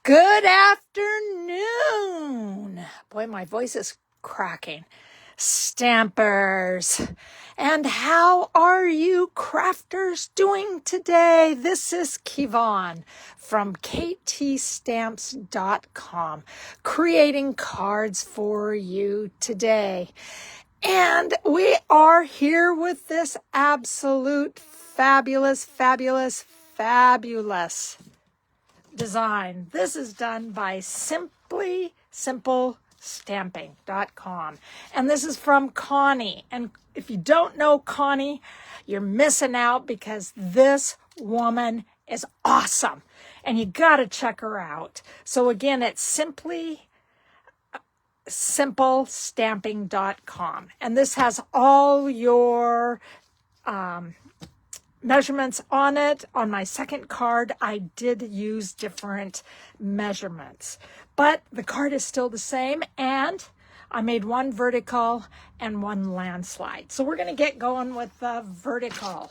Good afternoon. Boy, my voice is cracking. Stampers. And how are you crafters doing today? This is Kevon from ktstamps.com, creating cards for you today. And we are here with this absolute fabulous design. This is done by simplestamping.com. And this is from Connie. And if you don't know Connie, you're missing out because this woman is awesome. And you got to check her out. So again, it's simplestamping.com. And this has all your measurements on it. On my second card, I did use different measurements, but the card is still the same, and I made one vertical and one landslide. So we're going to get going with the vertical.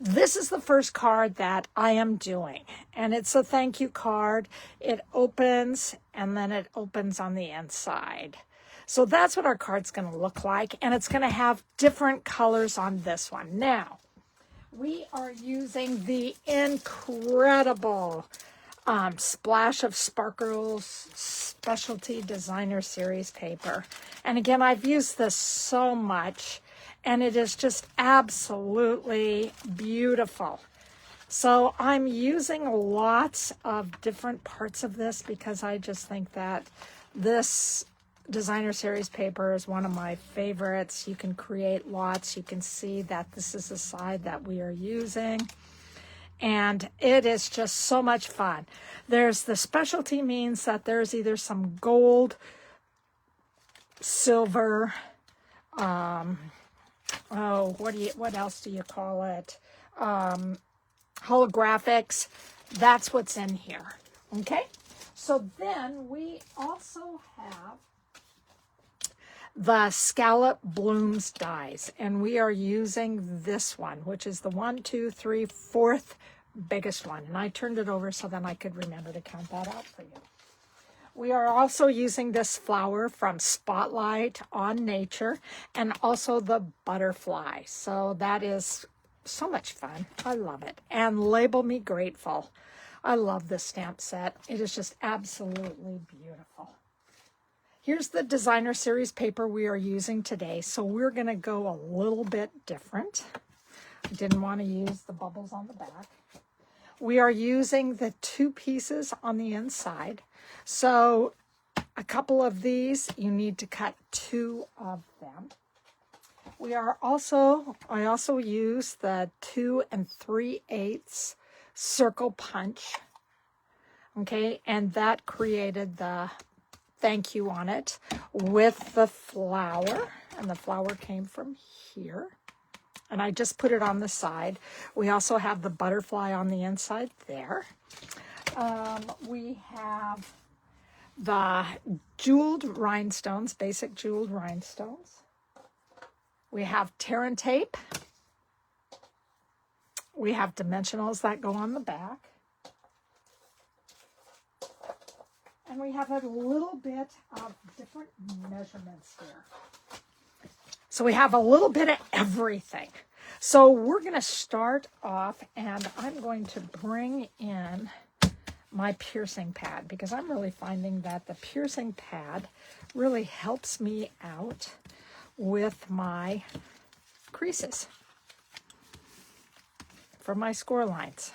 This is the first card that I am doing, and it's a thank you card. It opens, and then it opens on the inside. So that's what our card's going to look like, and it's going to have different colors on this one. Now, we are using the incredible Splash of Sparkles Specialty Designer Series paper. And again, I've used this so much, and it is just absolutely beautiful. So I'm using lots of different parts of this because I just think that this Designer Series paper is one of my favorites. You can create lots. You can see that this is the side that we are using. And it is just so much fun. There's the specialty means that there's either some gold, silver, what else do you call it? Holographics. That's what's in here. Okay? So then we also have the Scalloped Blooms dies, and we are using this one, which is the 1, 2, 3, 4th biggest one, and I turned it over so then I could remember to count that out for you. We are also using this flower from Spotlight on Nature, and also the butterfly, so that is so much fun. I love it. And Label Me Grateful. I love this stamp set. It is just absolutely beautiful. Here's the Designer Series paper we are using today. So we're going to go a little bit different. I didn't want to use the bubbles on the back. We are using the 2 pieces on the inside. So a couple of these, you need to cut 2 of them. I also use the 2 3/8 circle punch. Okay, and that created the thank you on it with the flower, and the flower came from here, and I just put it on the side. We also have the butterfly on the inside there. We have the jeweled rhinestones, basic jeweled rhinestones. We have tear and tape. We have dimensionals that go on the back. And we have a little bit of different measurements here. So we have a little bit of everything. So we're going to start off, and I'm going to bring in my piercing pad because I'm really finding that the piercing pad really helps me out with my creases for my score lines.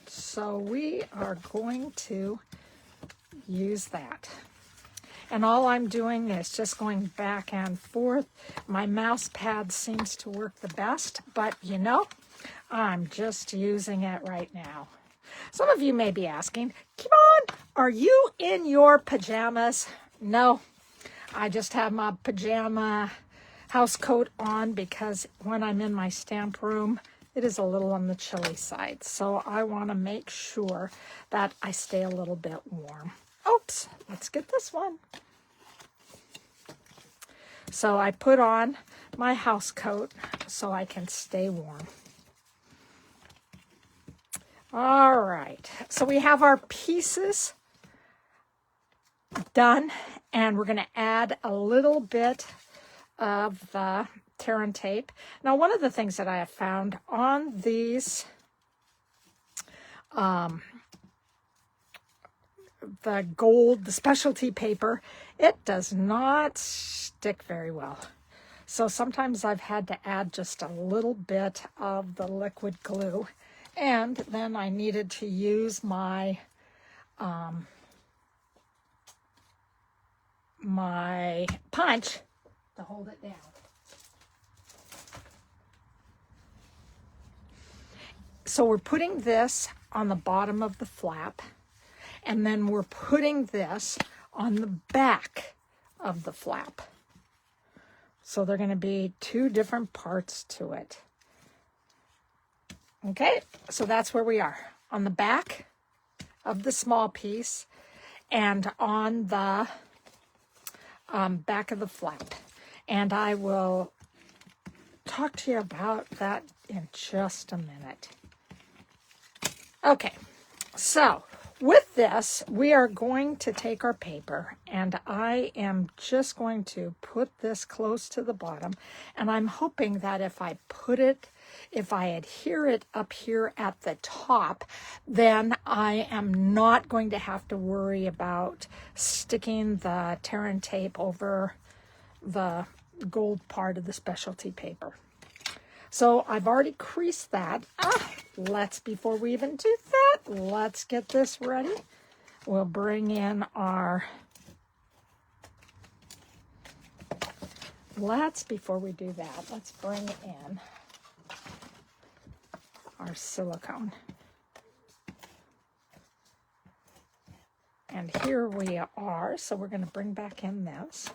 So we are going to use that. And all I'm doing is just going back and forth. My mouse pad seems to work the best, but you know, I'm just using it right now. Some of you may be asking, Kevon, are you in your pajamas? No, I just have my pajama house coat on because when I'm in my stamp room, it is a little on the chilly side. So I want to make sure that I stay a little bit warm. Oops, let's get this one. So I put on my house coat so I can stay warm. All right, so we have our pieces done, and we're going to add a little bit of the tear and tape. Now, one of the things that I have found on these, the gold, the specialty paper, it does not stick very well. So sometimes I've had to add just a little bit of the liquid glue, and then I needed to use my my punch to hold it down. So we're putting this on the bottom of the flap, and then we're putting this on the back of the flap. So they're going to be two different parts to it. Okay, so that's where we are, on the back of the small piece and on the back of the flap. And I will talk to you about that in just a minute. Okay, so with this, we are going to take our paper, and I am just going to put this close to the bottom, and I'm hoping that if I adhere it up here at the top, then I am not going to have to worry about sticking the tear and tape over the gold part of the specialty paper. So I've already creased that. Before we even do that, let's get this ready. We'll bring in our, before we do that, let's bring in our silicone. And here we are. So we're going to bring back in this.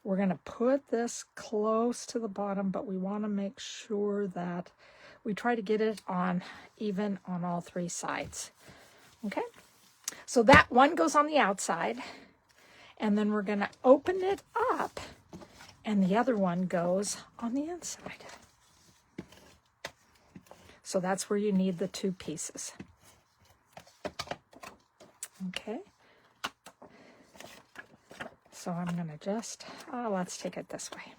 We're going to put this close to the bottom, but we want to make sure that we try to get it on even on all three sides. Okay, so that one goes on the outside, and then we're going to open it up, and the other one goes on the inside. So that's where you need the two pieces. Okay. So I'm going to just, let's take it this way.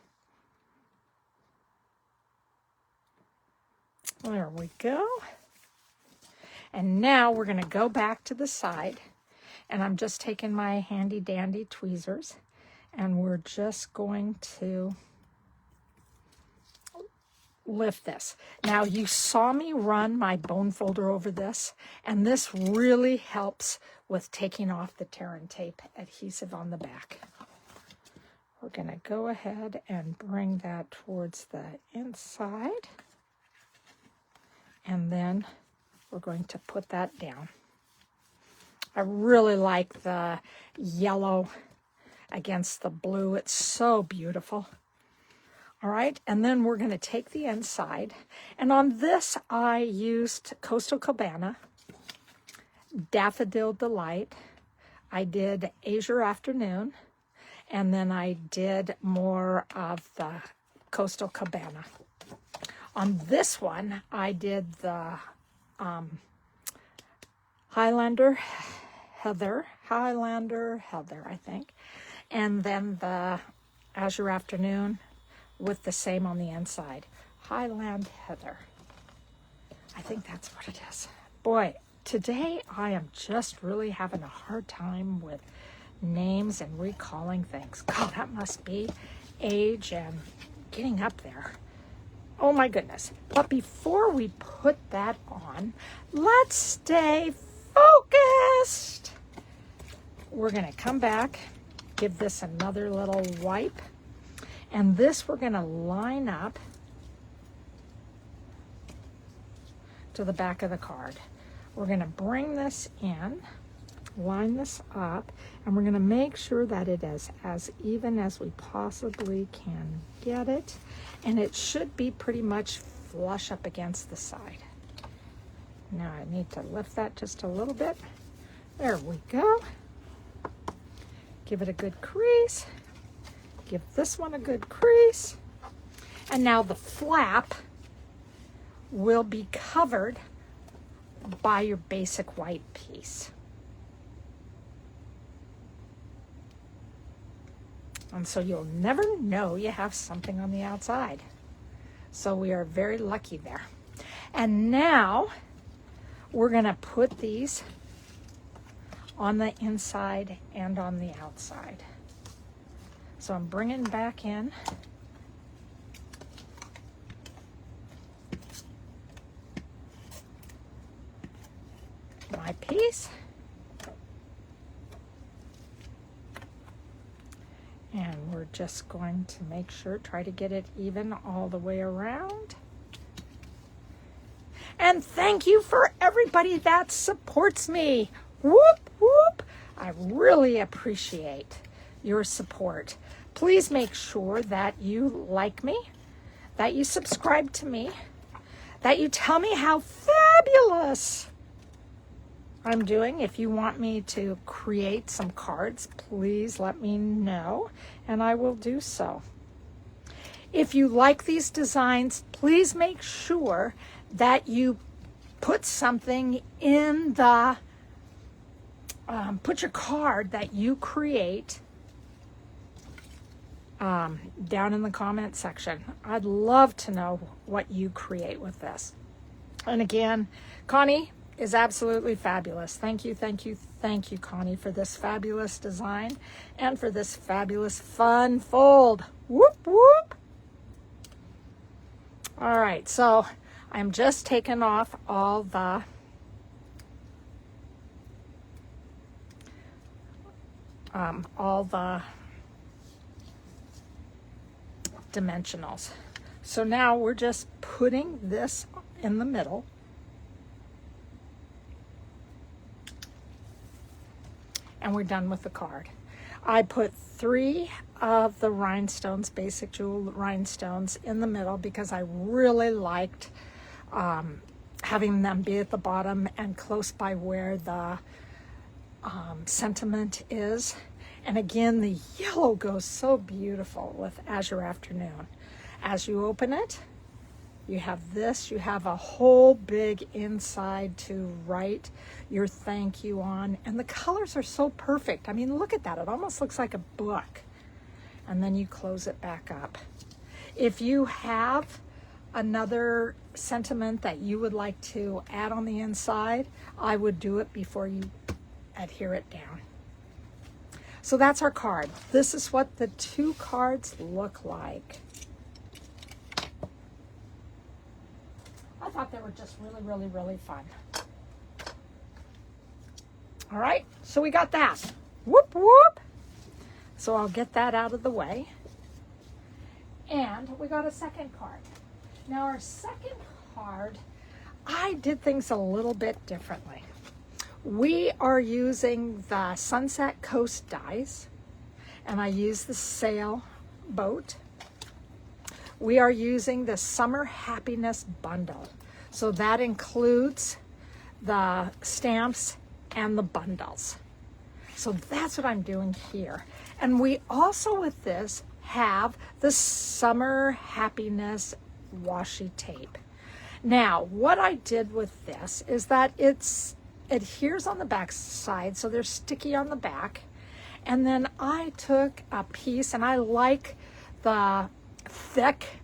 There we go. And now we're going to go back to the side, and I'm just taking my handy dandy tweezers, and we're just going to lift this. Now, you saw me run my bone folder over this, and this really helps with taking off the tear and tape adhesive on the back. We're going to go ahead and bring that towards the inside, and then we're going to put that down. I really like the yellow against the blue. It's so beautiful. All right, and then we're going to take the inside, and on this I used Coastal Cabana, Daffodil Delight, I did Azure Afternoon, and then I did more of the Coastal Cabana. On this one, I did the Highlander Heather, I think, and then the Azure Afternoon with the same on the inside. Highland Heather. I think that's what it is. Boy, today I am just really having a hard time with names and recalling things. God, that must be age and getting up there. Oh my goodness. But before we put that on, let's stay focused. We're going to come back, give this another little wipe. And this we're going to line up to the back of the card. We're going to bring this in, line this up, and we're going to make sure that it is as even as we possibly can get it. And it should be pretty much flush up against the side. Now I need to lift that just a little bit. There we go. Give it a good crease. Give this one a good crease. And now the flap will be covered by your basic white piece. And so you'll never know you have something on the outside. So we are very lucky there. And now we're going to put these on the inside and on the outside. So I'm bringing back in my piece. And we're just going to make sure, try to get it even all the way around. And thank you for everybody that supports me. Whoop, whoop. I really appreciate your support. Please make sure that you like me, that you subscribe to me, that you tell me how fabulous I'm doing. If you want me to create some cards, please let me know, and I will do so. If you like these designs, please make sure that you put something in the, put your card that you create down in the comment section. I'd love to know what you create with this. And again, Connie is absolutely fabulous. Thank you, thank you, thank you, Connie, for this fabulous design and for this fabulous fun fold. Whoop, whoop. All right, so I'm just taking off all the dimensionals. So now we're just putting this in the middle. And we're done with the card. I put 3 of the rhinestones, basic jewel rhinestones, in the middle because I really liked having them be at the bottom and close by where the sentiment is. And again, the yellow goes so beautiful with Azure Afternoon. As you open it, you have this, you have a whole big inside to write your thank you on. And the colors are so perfect. I mean, look at that. It almost looks like a book. And then you close it back up. If you have another sentiment that you would like to add on the inside, I would do it before you adhere it down. So that's our card. This is what the 2 cards look like. I thought they were just really, really, really fun. All right, so we got that. Whoop, whoop. So I'll get that out of the way. And we got a second card. Now our second card, I did things a little bit differently. We are using the Sunset Coast dies, and I use the sailboat. We are using the Summer Happiness bundle. So that includes the stamps and the bundles. So that's what I'm doing here. And we also with this have the Summer Happiness washi tape. Now, what I did with this is that it adheres on the back side, so they're sticky on the back. And then I took a piece, and I like the thick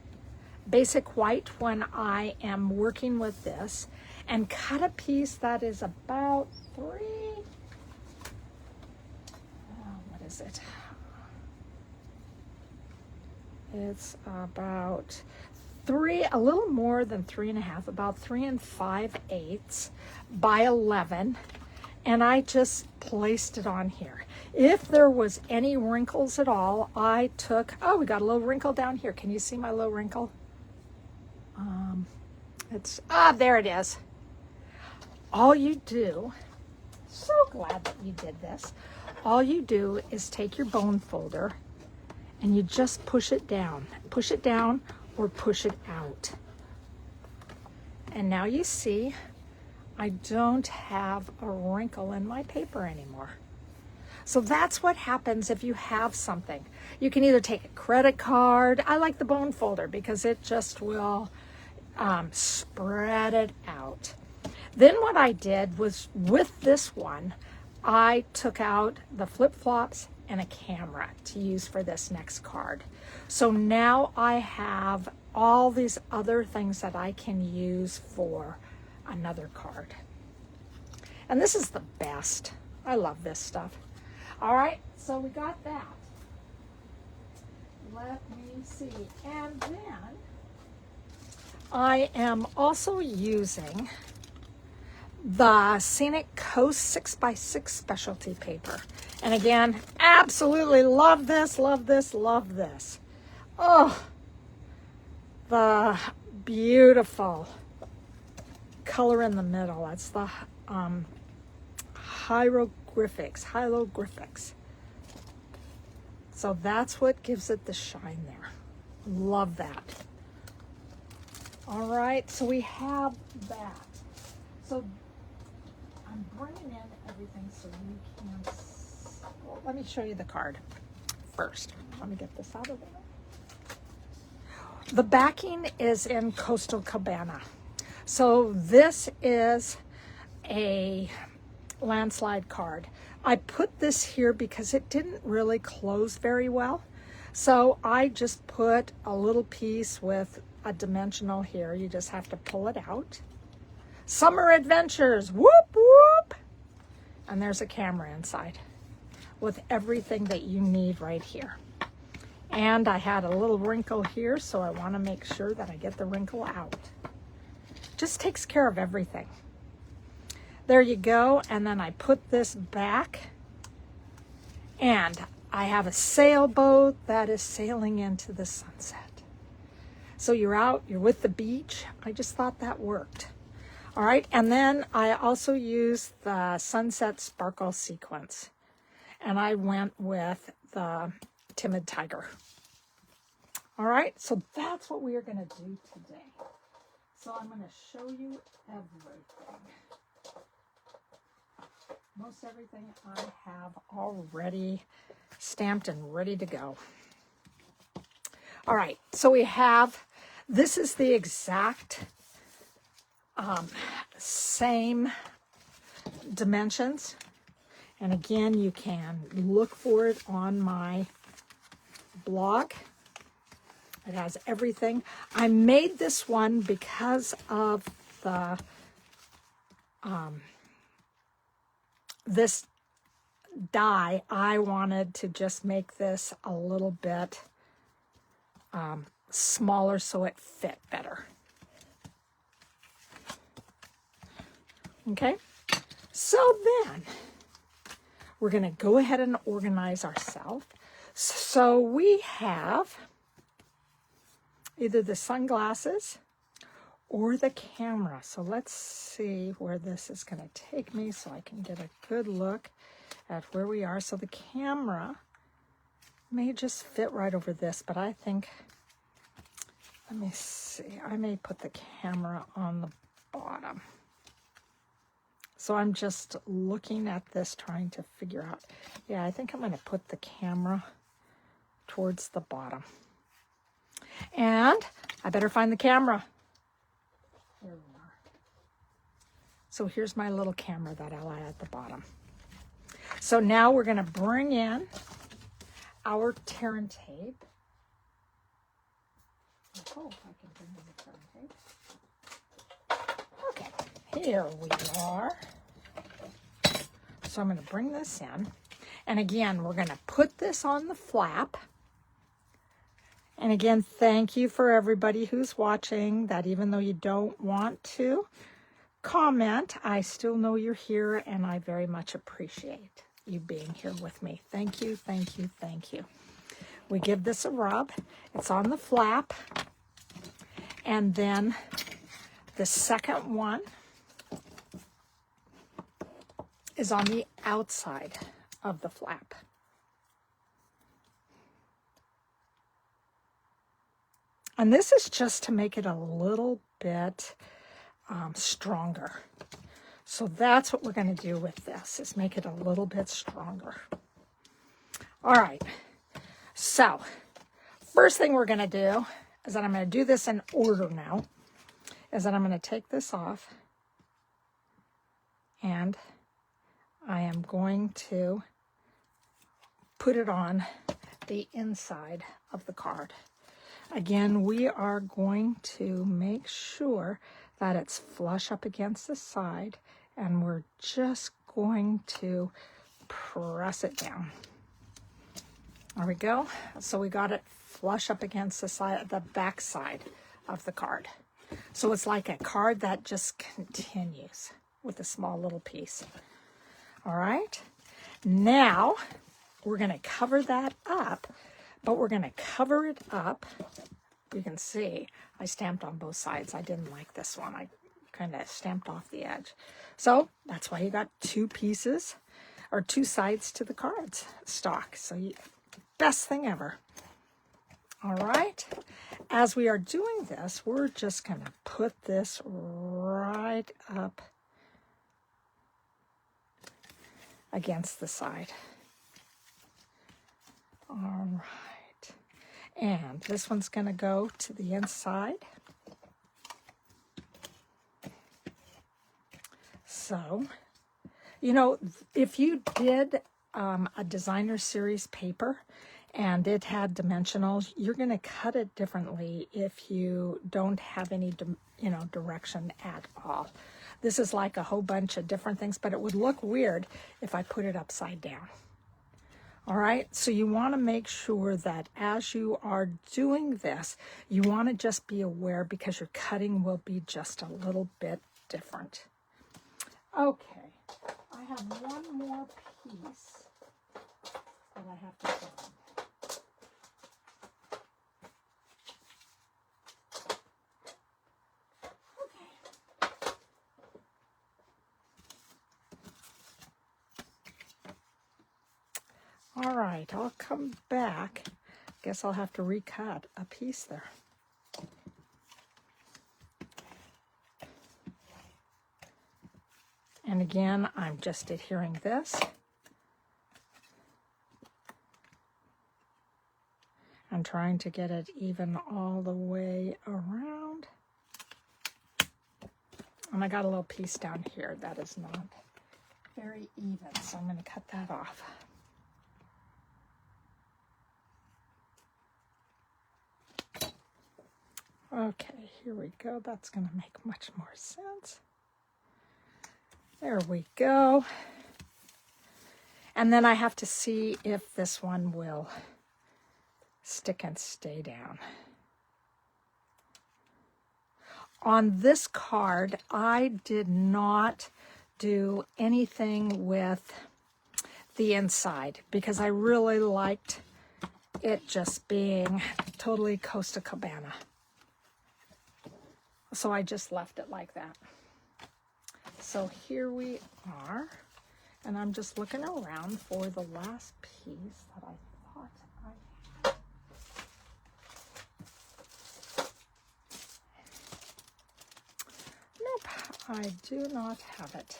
basic white when I am working with this, and cut a piece that is about what is it? It's about a little more than 3.5, about 3 5/8 by 11. And I just placed it on here. If there was any wrinkles at all, I took, we got a little wrinkle down here. Can you see my little wrinkle? There it is. All you do, so glad that you did this. All you do is take your bone folder and you just push it down. Push it down or push it out. And now you see, I don't have a wrinkle in my paper anymore. So that's what happens if you have something. You can either take a credit card. I like the bone folder because it just will spread it out. Then what I did was with this one, I took out the flip-flops and a camera to use for this next card. So now I have all these other things that I can use for another card. And this is the best. I love this stuff. All right, so we got that. Let me see. And then I am also using the Scenic Coast 6x6 specialty paper. And again, absolutely love this, love this, love this. Oh, the beautiful color in the middle. That's the hieroglyphics. So that's what gives it the shine there. Love that. All right, so we have that. So I'm bringing in everything so you can, well, let me show you the card first. Let me get this out of there. The backing is in Coastal Cabana. So this is a landslide card. I put this here because it didn't really close very well. So I just put a little piece with a dimensional here. You just have to pull it out. Summer Adventures, whoop, whoop. And there's a camera inside with everything that you need right here. And I had a little wrinkle here, so I want to make sure that I get the wrinkle out. Just takes care of everything. There you go. And then I put this back, and I have a sailboat that is sailing into the sunset. So you're out, you're with the beach. I just thought that worked. All right, and then I also used the Sunset Sparkle Sequins, and I went with the Timid Tiger. All right, so that's what we are going to do today. So I'm going to show you everything. Most everything I have already stamped and ready to go. All right, so we have, this is the exact same dimensions. And again, you can look for it on my blog. It has everything. I made this one because of the this die. I wanted to just make this a little bit smaller so it fit better. Okay, so then we're going to go ahead and organize ourselves. So we have either the sunglasses or the camera. So let's see where this is going to take me so I can get a good look at where we are. So the camera may just fit right over this, but I think, let me see, I may put the camera on the bottom. So I'm just looking at this, trying to figure out. Yeah, I think I'm going to put the camera towards the bottom. And I better find the camera. Here we are. So here's my little camera that I'll add at the bottom. So now we're going to bring in our tear and tape. I hope I can bring in the tear and tape. Okay, here we are. So I'm going to bring this in. And again, we're going to put this on the flap. And again, thank you for everybody who's watching, that even though you don't want to comment, I still know you're here, and I very much appreciate you being here with me. Thank you, thank you, thank you. We give this a rub. It's on the flap. And then the second one is on the outside of the flap. And this is just to make it a little bit stronger. So that's what we're going to do with this, is make it a little bit stronger. All right. So first thing we're going to do is that I'm going to do this in order now, is that I'm going to take this off, and I am going to put it on the inside of the card. Again, we are going to make sure that it's flush up against the side, and we're just going to press it down. There we go. So we got it flush up against the side, the back side of the card. So it's like a card that just continues with a small little piece. All right. Now we're going to cover that up, but we're going to cover it up. You can see I stamped on both sides. I didn't like this one. I kind of stamped off the edge. So that's why you got two pieces or two sides to the cards stock. So best thing ever. All right. As we are doing this, we're just going to put this right up against the side. All right. And this one's going to go to the inside. So, you know, if you did a designer series paper and it had dimensionals, you're going to cut it differently if you don't have any, direction at all. This is like a whole bunch of different things, but it would look weird if I put it upside down. All right, so you want to make sure that as you are doing this, you want to just be aware because your cutting will be just a little bit different. Okay, I have one more piece that I have to put on. All right, I'll come back. Guess I'll have to recut a piece there. And again, I'm just adhering this. I'm trying to get it even all the way around. And I got a little piece down here that is not very even, so I'm going to cut that off. Okay, here we go. That's going to make much more sense. There we go. And then I have to see if this one will stick and stay down. On this card, I did not do anything with the inside because I really liked it just being totally Costa Cabana. So I just left it like that. So here we are, and I'm just looking around for the last piece that I thought I had. Nope, I do not have it.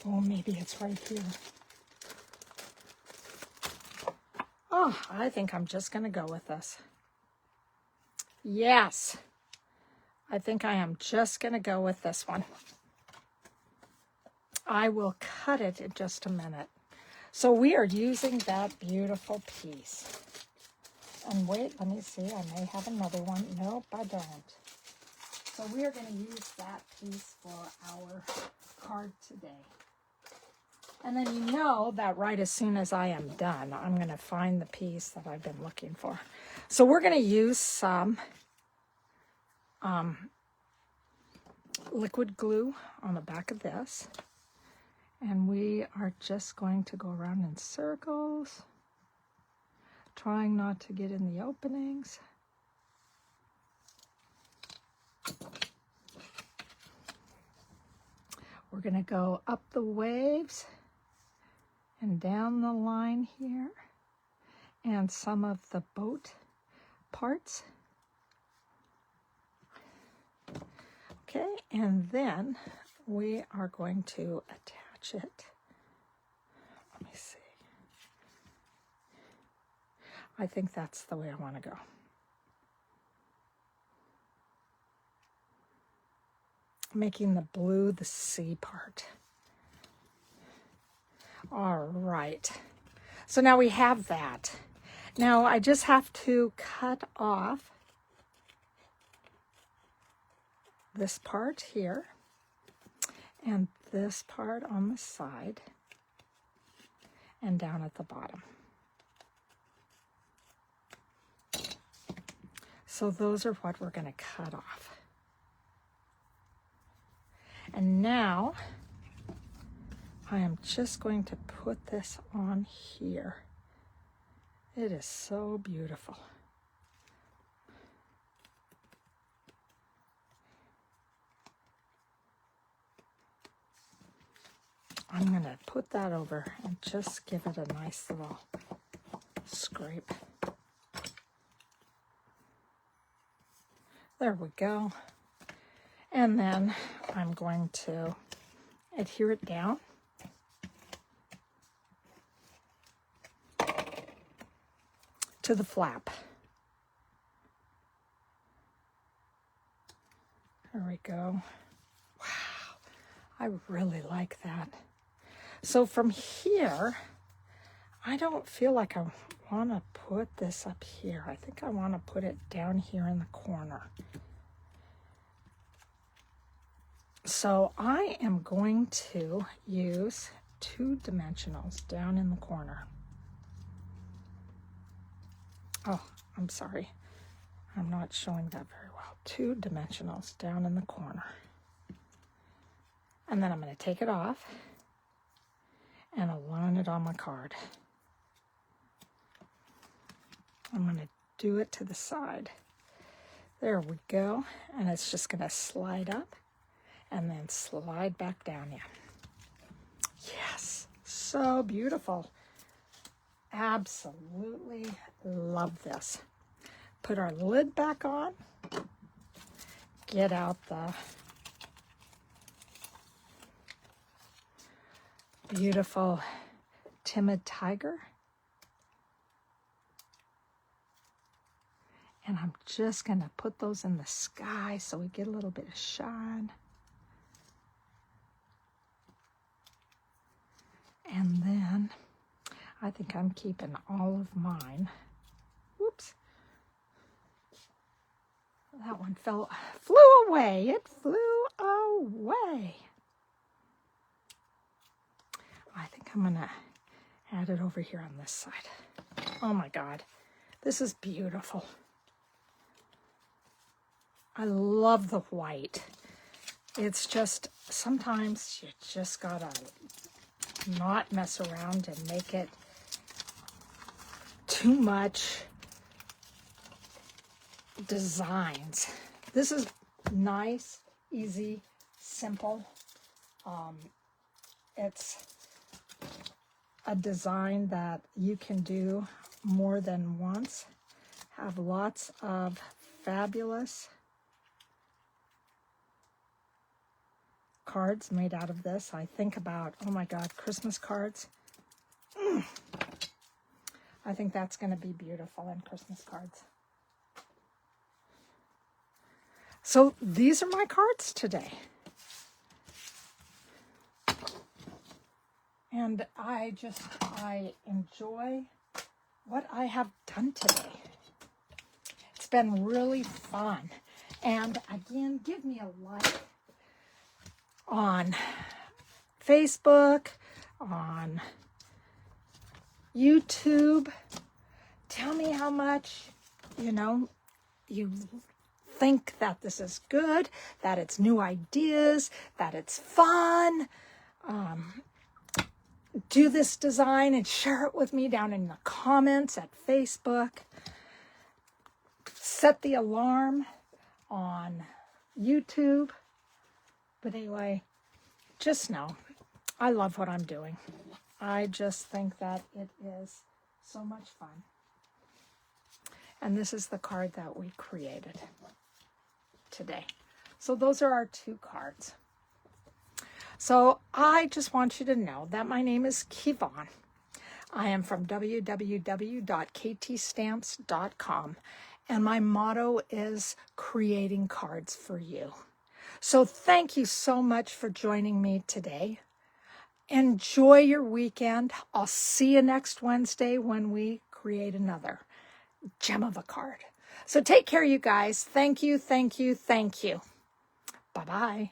Oh, maybe it's right here. Oh, I think I'm just going to go with this. Yes. I think I am just going to go with this one. I will cut it in just a minute. So we are using that beautiful piece. And wait, let me see. I may have another one. Nope, I don't. So we are going to use that piece for our card today. And then you know that right as soon as I am done, I'm going to find the piece that I've been looking for. So we're going to use some liquid glue on the back of this. And we are just going to go around in circles, trying not to get in the openings. We're going to go up the waves and down the line here, and some of the boat parts. Okay, and then we are going to attach it Let me see. I think that's the way I want to go. Making the blue the C part. All right. So now we have that. Now I just have to cut off this part here and this part on the side and down at the bottom. So those are what we're going to cut off. And now I am just going to put this on here. It is so beautiful. I'm going to put that over and just give it a nice little scrape. There we go. And then I'm going to adhere it down. To the flap. There we go. Wow, I really like that. So from here, I don't feel like I want to put this up here. I think I want to put it down here in the corner. So I am going to use 2 dimensionals down in the corner. Oh, I'm sorry. I'm not showing that very well. 2 dimensionals down in the corner. And then I'm going to take it off and align it on my card. I'm going to do it to the side. There we go. And it's just going to slide up and then slide back down in. Yes, so beautiful. Absolutely love this. Put our lid back on. Get out the beautiful timid tiger. And I'm just going to put those in the sky so we get a little bit of shine. And then I think I'm keeping all of mine. Whoops. That one flew away. It flew away. I think I'm going to add it over here on this side. Oh my God. This is beautiful. I love the white. It's just, sometimes you just gotta not mess around and make it too much designs. This is nice, easy, simple. It's a design that you can do more than once. Have lots of fabulous cards made out of this. I think about, oh my God, Christmas cards. I think that's going to be beautiful in Christmas cards. So these are my cards today. And I enjoy what I have done today. It's been really fun. And again, give me a like on Facebook, on YouTube. Tell me how much, you think that this is good, that it's new ideas, that it's fun. Do this design and share it with me down in the comments at Facebook. Set the alarm on YouTube. But anyway, just know, I love what I'm doing. I just think that it is so much fun. And this is the card that we created today. So those are our 2 cards. So I just want you to know that my name is Kevon. I am from www.ktstamps.com, and my motto is creating cards for you. So thank you so much for joining me today. Enjoy your weekend. I'll see you next Wednesday when we create another gem of a card. So take care, you guys. Thank you, thank you, thank you. Bye-bye.